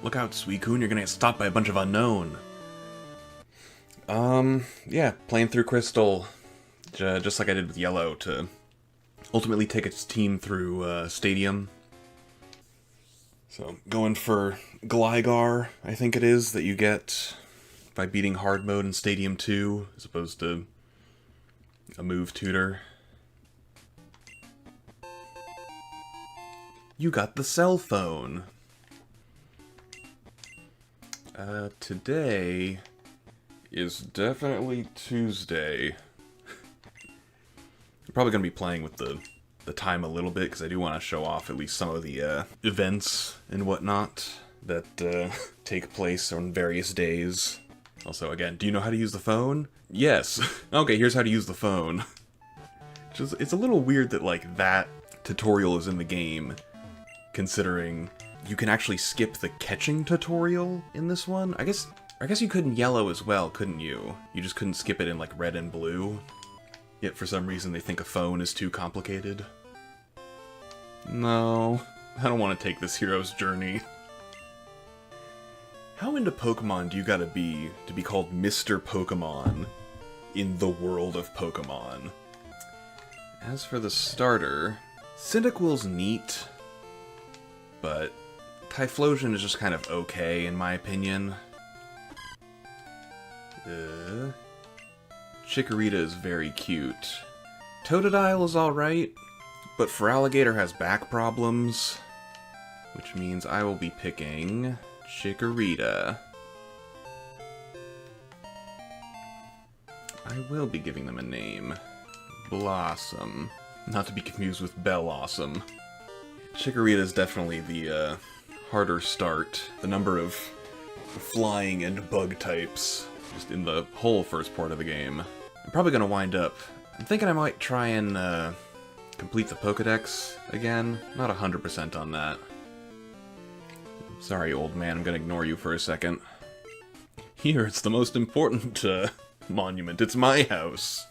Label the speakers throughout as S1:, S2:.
S1: Look out, Suicune, you're gonna get stopped by a bunch of unknown. Yeah, playing through Crystal, just like I did with Yellow, to ultimately take its team through, Stadium. So, going for Gligar, I think it is, that you get by beating Hard Mode in Stadium 2, as opposed to a move tutor. You got the cell phone! Today is definitely Tuesday. I'm probably going to be playing with the time a little bit, because I do want to show off at least some of the events and whatnot that take place on various days. Also, again, do you know how to use the phone? Yes. Okay, here's how to use the phone. It's a little weird that, like, that tutorial is in the game, considering you can actually skip the catching tutorial in this one. I guess you could in Yellow as well, couldn't you? You just couldn't skip it in, like, Red and Blue. Yet for some reason they think a phone is too complicated. No, I don't want to take this hero's journey. How into Pokemon do you gotta be to be called Mr. Pokemon in the world of Pokemon? As for the starter, Cyndaquil's neat, but Typhlosion is just kind of okay in my opinion. Chikorita is very cute. Totodile is alright, but Feraligatr has back problems, which means I will be picking Chikorita. I will be giving them a name. Blossom. Not to be confused with Bellossom. Chikorita is definitely the harder start. The number of flying and bug types just in the whole first part of the game. I'm probably going to wind up... I'm thinking I might try and complete the Pokedex again. Not 100% on that. Sorry, old man, I'm going to ignore you for a second. Here, it's the most important monument. It's my house.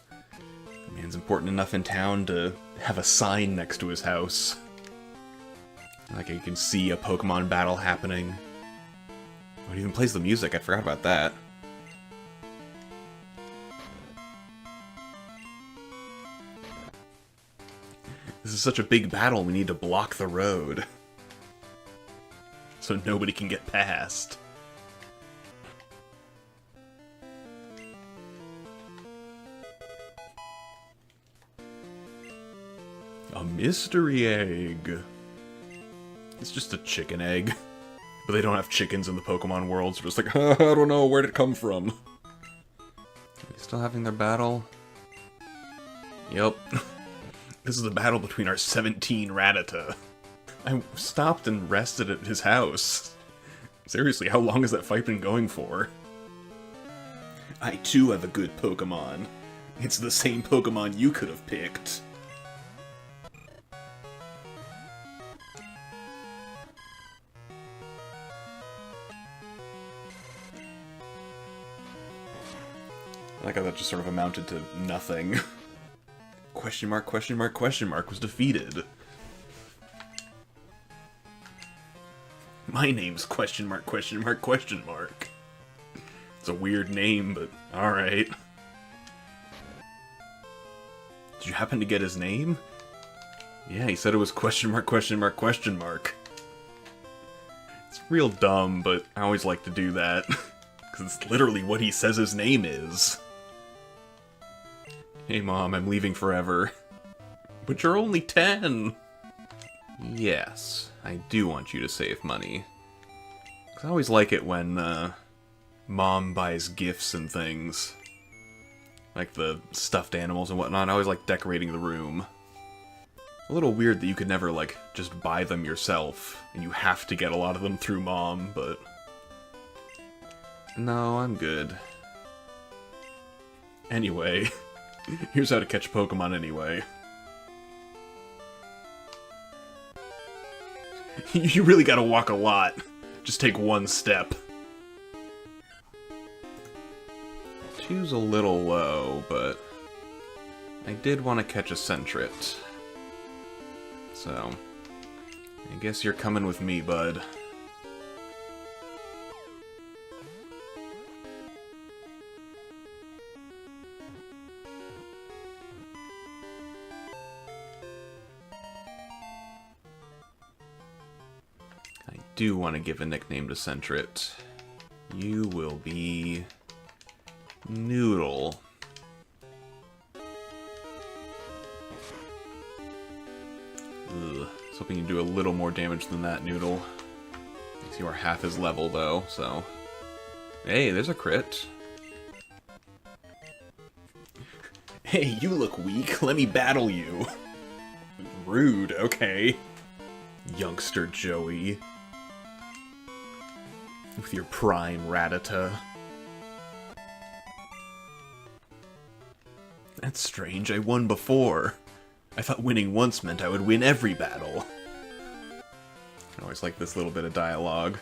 S1: The man's important enough in town to have a sign next to his house. Like you can see a Pokemon battle happening. Oh, it even plays the music, I forgot about that. This is such a big battle, we need to block the road. So nobody can get past. A mystery egg. It's just a chicken egg. But they don't have chickens in the Pokemon world, so just like, I don't know, where'd it come from? Are they still having their battle? Yep. This is a battle between our 17 Rattata. I stopped and rested at his house. Seriously, how long has that fight been going for? I too have a good Pokemon. It's the same Pokemon you could have picked. I like how that just sort of amounted to nothing. Question mark, question mark, question mark was defeated. My name's question mark, question mark, question mark. It's a weird name, but alright. Did you happen to get his name? Yeah, he said it was question mark, question mark, question mark. It's real dumb, but I always like to do that. Because it's literally what he says his name is. Hey Mom, I'm leaving forever. But you're only 10! Yes, I do want you to save money. 'Cause I always like it when, Mom buys gifts and things. Like the stuffed animals and whatnot. I always like decorating the room. A little weird that you could never, like, just buy them yourself, and you have to get a lot of them through Mom, but... No, I'm good. Anyway... Here's how to catch Pokemon anyway. You really gotta walk a lot. Just take one step. 2's a little low, but I did want to catch a Sentret. So, I guess you're coming with me, bud. do want to give a nickname to Centret. You will be... Noodle. Ugh. I was hoping you'd do a little more damage than that, Noodle. You are half his level, though, so... Hey, there's a crit. Hey, you look weak. Let me battle you. Rude, okay. Youngster Joey. With your prime Rattata. That's strange, I won before. I thought winning once meant I would win every battle. I always like this little bit of dialogue.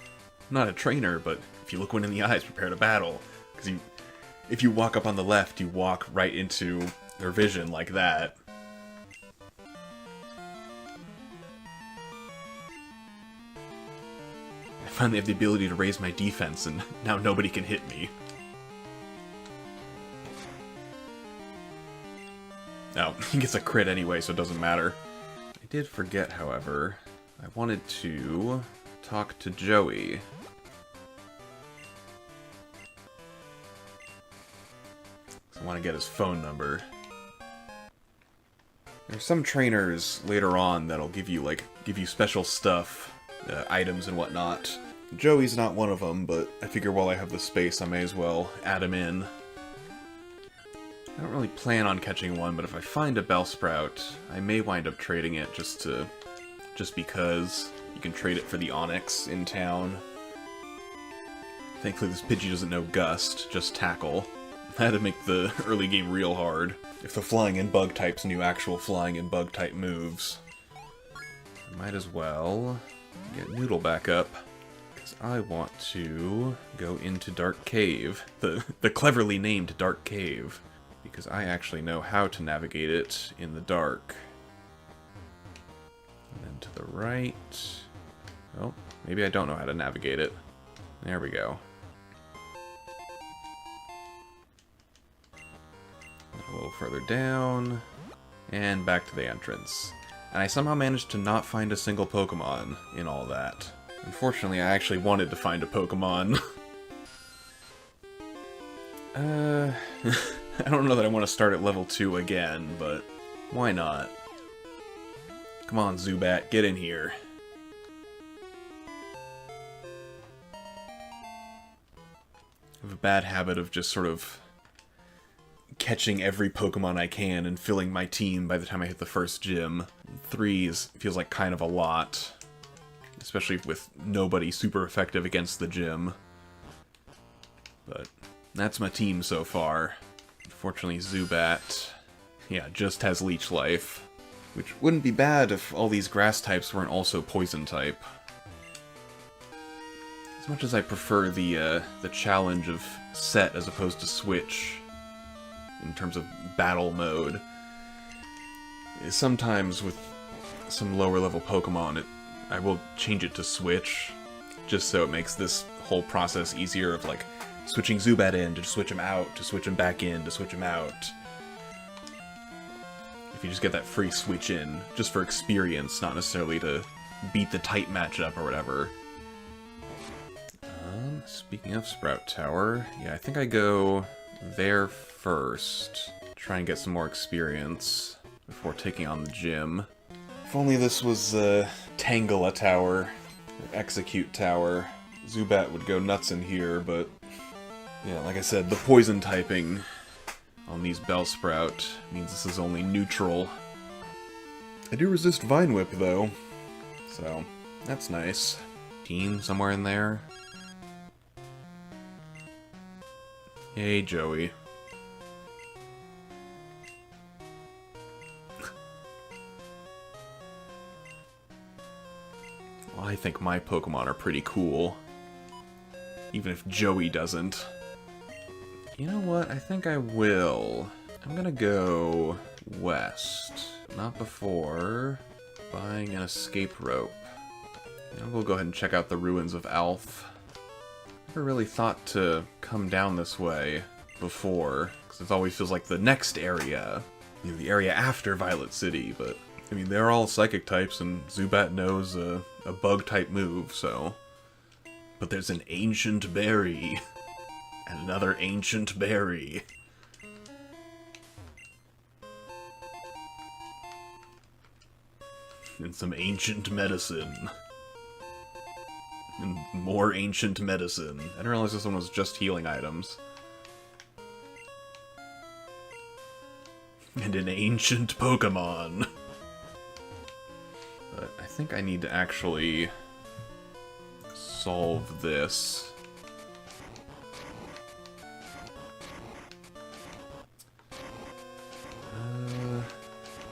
S1: I'm not a trainer, but if you look one in the eyes, prepare to battle. Because if you walk up on the left, you walk right into their vision like that. I finally have the ability to raise my defense, and now nobody can hit me. No, he gets a crit anyway, so it doesn't matter. I did forget, however, I wanted to talk to Joey. I want to get his phone number. There's some trainers later on that'll give you special stuff, items and whatnot. Joey's not one of them, but I figure while I have the space, I may as well add him in. I don't really plan on catching one, but if I find a Bellsprout, I may wind up trading it just because you can trade it for the Onyx in town. Thankfully this Pidgey doesn't know Gust, just Tackle. I had to make the early game real hard. If the Flying and Bug types knew actual Flying and Bug type moves. I might as well get Noodle back up, because I want to go into Dark Cave. The cleverly named Dark Cave. Because I actually know how to navigate it in the dark. And then to the right... Oh, maybe I don't know how to navigate it. There we go. A little further down, and back to the entrance. And I somehow managed to not find a single Pokemon in all that. Unfortunately, I actually wanted to find a Pokemon. I don't know that I want to start at level 2 again, but why not? Come on, Zubat, get in here. I have a bad habit of just sort of catching every Pokemon I can and filling my team by the time I hit the first gym. 3 feels like kind of a lot, especially with nobody super effective against the gym. But that's my team so far. Unfortunately, Zubat, yeah, just has Leech Life, which wouldn't be bad if all these grass types weren't also poison type. As much as I prefer the challenge of set as opposed to switch in terms of battle mode, sometimes with some lower level Pokemon, I will change it to switch, just so it makes this whole process easier of like switching Zubat in, to switch him out, to switch him back in, to switch him out. If you just get that free switch in, just for experience, not necessarily to beat the type matchup or whatever. Speaking of Sprout Tower, yeah, I think I go there first. Try and get some more experience before taking on the gym. If only this was Tangela Tower, or Execute Tower. Zubat would go nuts in here, but yeah, like I said, the poison typing on these Bellsprout means this is only neutral. I do resist Vine Whip, though, so that's nice. Team somewhere in there. Hey, Joey. Well, I think my Pokemon are pretty cool. Even if Joey doesn't. You know what? I think I will. I'm gonna go west. Not before buying an escape rope. And we'll go ahead and check out the ruins of Alph. Never really thought to come down this way before, because it always feels like the next area. You know, the area after Violet City, but I mean, they're all psychic types, and Zubat knows a bug-type move, so... But there's an ancient berry. And another ancient berry. And some ancient medicine. And more ancient medicine. I didn't realize this one was just healing items. And an ancient Pokémon. But I think I need to actually solve this.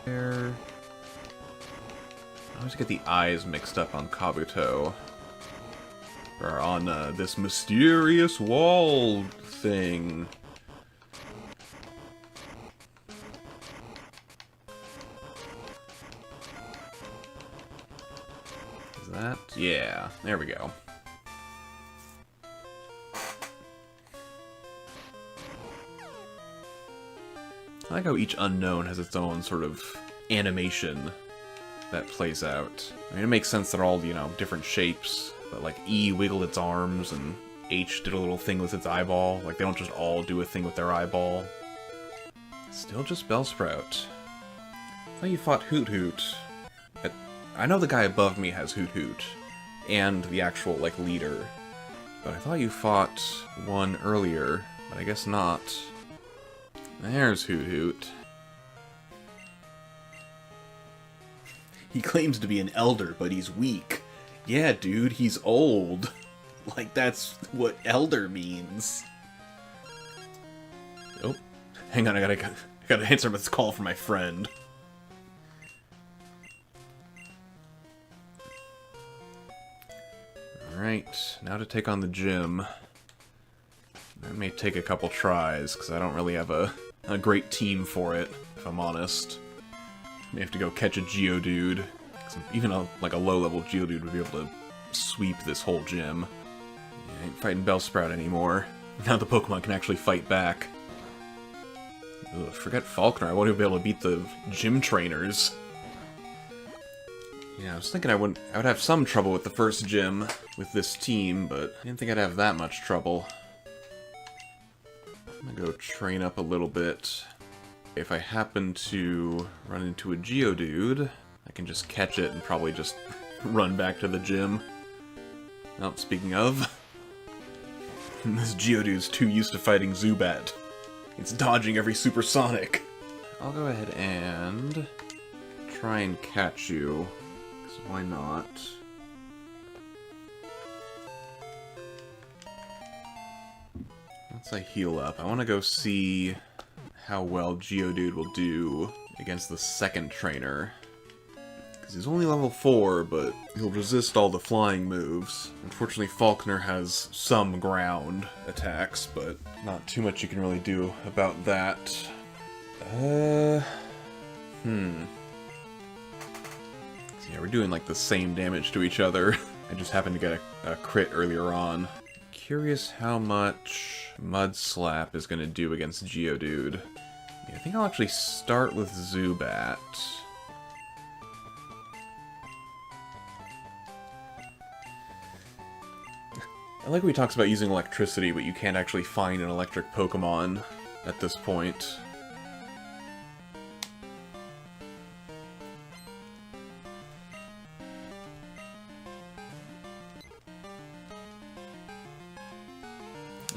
S1: There. I always get the eyes mixed up on Kabuto. Or on this mysterious wall thing. Is that? Yeah, there we go. I like how each unknown has its own sort of animation that plays out. I mean, it makes sense they're all, you know, different shapes, but like E wiggled its arms and H did a little thing with its eyeball. Like, they don't just all do a thing with their eyeball. Still just Bellsprout. I thought you fought Hoot Hoot. I know the guy above me has Hoot Hoot, and the actual, like, leader. But I thought you fought one earlier, but I guess not. There's Hoot Hoot. He claims to be an elder, but he's weak. Yeah, dude, he's old. Like, that's what elder means. Oh, hang on, I gotta answer this call from my friend. Alright, now to take on the gym. That may take a couple tries, because I don't really have a great team for it, if I'm honest. May have to go catch a Geodude. Even a low-level Geodude would be able to sweep this whole gym. Yeah, I ain't fighting Bellsprout anymore. Now the Pokemon can actually fight back. Ugh, forget Falkner, I won't even be able to beat the gym trainers. Yeah, I was thinking I would have some trouble with the first gym with this team, but I didn't think I'd have that much trouble. I'm gonna go train up a little bit. If I happen to run into a Geodude, I can just catch it and probably just run back to the gym. Oh, speaking of, this Geodude's too used to fighting Zubat. It's dodging every supersonic. I'll go ahead and try and catch you, because why not? Once I heal up, I want to go see how well Geodude will do against the second trainer. Because he's only level 4, but he'll resist all the flying moves. Unfortunately, Falkner has some ground attacks, but not too much you can really do about that. So yeah, we're doing like the same damage to each other. I just happened to get a crit earlier on. Curious how much Mud Slap is going to do against Geodude. Yeah, I think I'll actually start with Zubat. I like what he talks about using electricity, but you can't actually find an electric Pokemon at this point.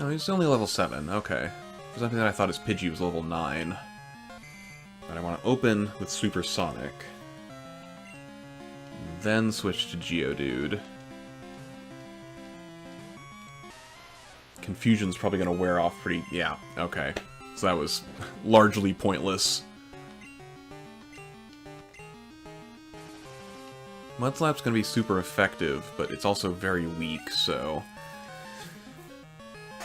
S1: Oh, he's only level 7, okay. For something that I thought his Pidgey was level 9. But I want to open with Supersonic. Then switch to Geodude. Confusion's probably going to wear off pretty... yeah, okay. So that was largely pointless. Mudslap's going to be super effective, but it's also very weak, so...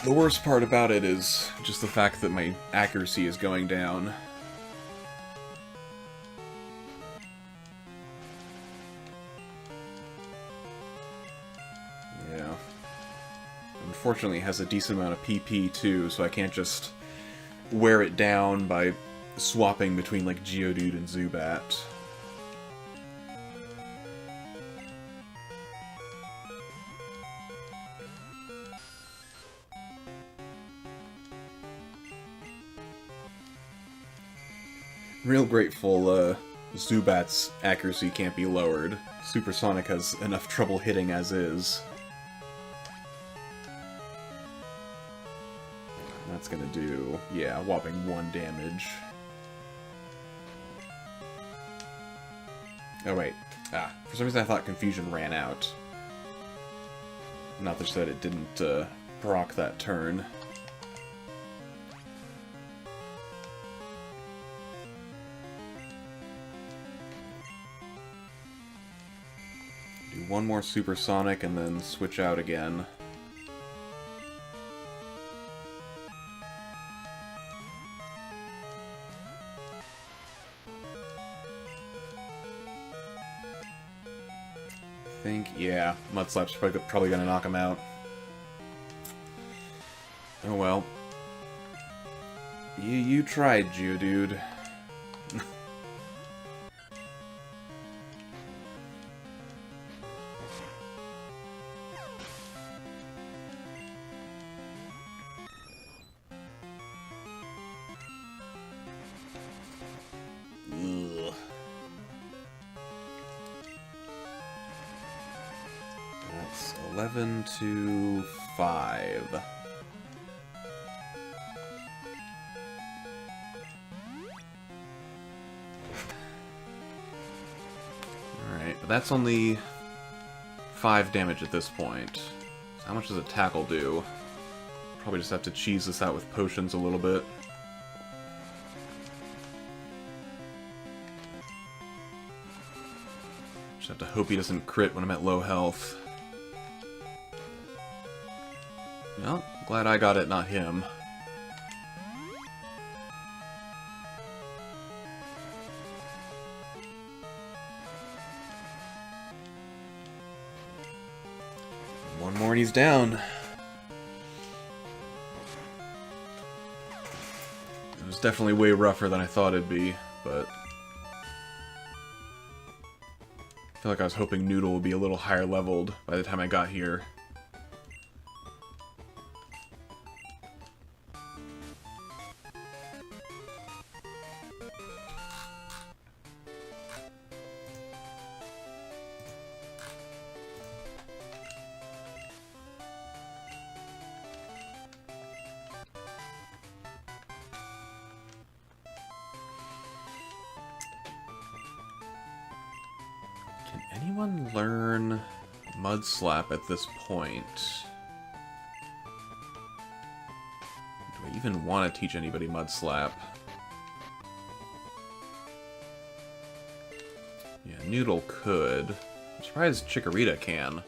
S1: The worst part about it is just the fact that my accuracy is going down. Yeah. Unfortunately, it has a decent amount of PP too, so I can't just wear it down by swapping between like Geodude and Zubat. real grateful Zubat's accuracy can't be lowered. Supersonic has enough trouble hitting as is. That's gonna do, yeah, a whopping 1 damage. Oh wait, for some reason I thought Confusion ran out. Not just that it didn't proc that turn. Do 1 more Supersonic and then switch out again. I think, yeah, Mud Slap's probably gonna knock him out. Oh well. You tried, Geodude. Ugh. That's 11 to 5. Alright, but that's only 5 damage at this point. So how much does a tackle do? Probably just have to cheese this out with potions a little bit. Just have to hope he doesn't crit when I'm at low health. Well, glad I got it, not him. One more and he's down. It was definitely way rougher than I thought it'd be, but I feel like I was hoping Noodle would be a little higher leveled by the time I got here. Can anyone learn Mud Slap at this point? Do I even want to teach anybody Mud Slap? Yeah, Noodle could. I'm surprised Chikorita can.